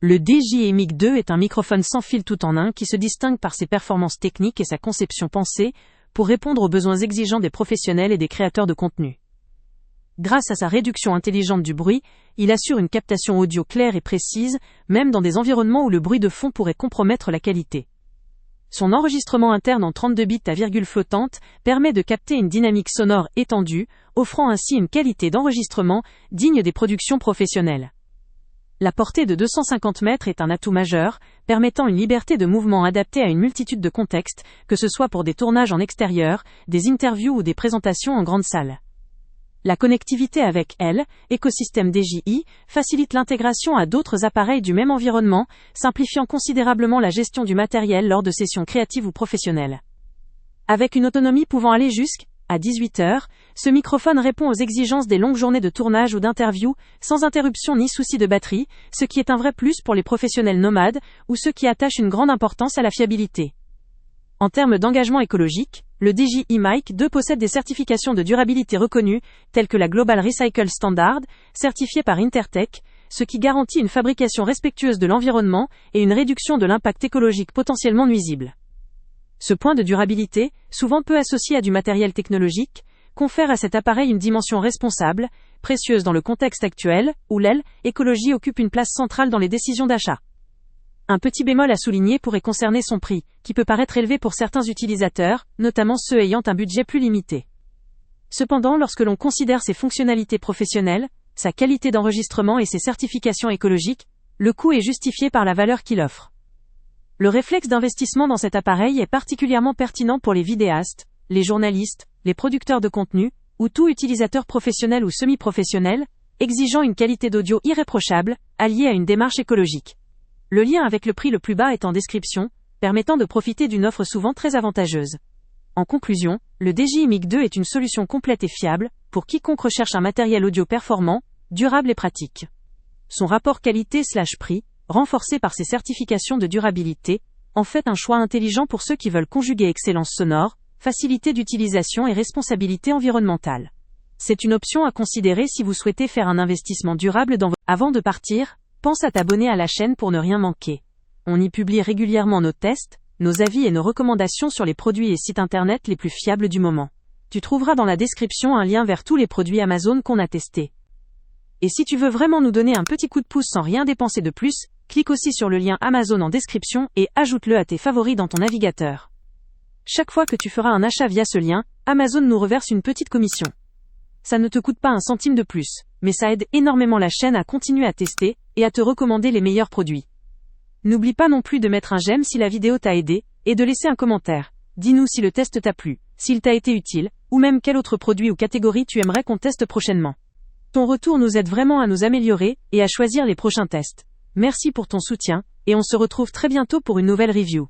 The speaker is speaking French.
Le DJI Mic 2 est un microphone sans fil tout en un qui se distingue par ses performances techniques et sa conception pensée pour répondre aux besoins exigeants des professionnels et des créateurs de contenu. Grâce à sa réduction intelligente du bruit, il assure une captation audio claire et précise, même dans des environnements où le bruit de fond pourrait compromettre la qualité. Son enregistrement interne en 32 bits à virgule flottante permet de capter une dynamique sonore étendue, offrant ainsi une qualité d'enregistrement digne des productions professionnelles. La portée de 250 mètres est un atout majeur, permettant une liberté de mouvement adaptée à une multitude de contextes, que ce soit pour des tournages en extérieur, des interviews ou des présentations en grande salle. La connectivité avec l'écosystème DJI, facilite l'intégration à d'autres appareils du même environnement, simplifiant considérablement la gestion du matériel lors de sessions créatives ou professionnelles. Avec une autonomie pouvant aller jusqu'à 18 heures, ce microphone répond aux exigences des longues journées de tournage ou d'interview, sans interruption ni souci de batterie, ce qui est un vrai plus pour les professionnels nomades, ou ceux qui attachent une grande importance à la fiabilité. En termes d'engagement écologique, le DJI Mic 2 possède des certifications de durabilité reconnues, telles que la Global Recycle Standard, certifiée par Intertek, ce qui garantit une fabrication respectueuse de l'environnement et une réduction de l'impact écologique potentiellement nuisible. Ce point de durabilité, souvent peu associé à du matériel technologique, confère à cet appareil une dimension responsable, précieuse dans le contexte actuel, où l'écologie occupe une place centrale dans les décisions d'achat. Un petit bémol à souligner pourrait concerner son prix, qui peut paraître élevé pour certains utilisateurs, notamment ceux ayant un budget plus limité. Cependant, lorsque l'on considère ses fonctionnalités professionnelles, sa qualité d'enregistrement et ses certifications écologiques, le coût est justifié par la valeur qu'il offre. Le réflexe d'investissement dans cet appareil est particulièrement pertinent pour les vidéastes, les journalistes, les producteurs de contenu, ou tout utilisateur professionnel ou semi-professionnel, exigeant une qualité d'audio irréprochable, alliée à une démarche écologique. Le lien avec le prix le plus bas est en description, permettant de profiter d'une offre souvent très avantageuse. En conclusion, le DJI Mic 2 est une solution complète et fiable, pour quiconque recherche un matériel audio performant, durable et pratique. Son rapport qualité/prix, renforcé par ses certifications de durabilité, en fait un choix intelligent pour ceux qui veulent conjuguer excellence sonore, facilité d'utilisation et responsabilité environnementale. C'est une option à considérer si vous souhaitez faire un investissement durable dans votre... Avant de partir, pense à t'abonner à la chaîne pour ne rien manquer. On y publie régulièrement nos tests, nos avis et nos recommandations sur les produits et sites internet les plus fiables du moment. Tu trouveras dans la description un lien vers tous les produits Amazon qu'on a testés. Et si tu veux vraiment nous donner un petit coup de pouce sans rien dépenser de plus, clique aussi sur le lien Amazon en description et ajoute-le à tes favoris dans ton navigateur. Chaque fois que tu feras un achat via ce lien, Amazon nous reverse une petite commission. Ça ne te coûte pas un centime de plus, mais ça aide énormément la chaîne à continuer à tester et à te recommander les meilleurs produits. N'oublie pas non plus de mettre un j'aime si la vidéo t'a aidé, et de laisser un commentaire. Dis-nous si le test t'a plu, s'il t'a été utile, ou même quel autre produit ou catégorie tu aimerais qu'on teste prochainement. Ton retour nous aide vraiment à nous améliorer et à choisir les prochains tests. Merci pour ton soutien, et on se retrouve très bientôt pour une nouvelle review.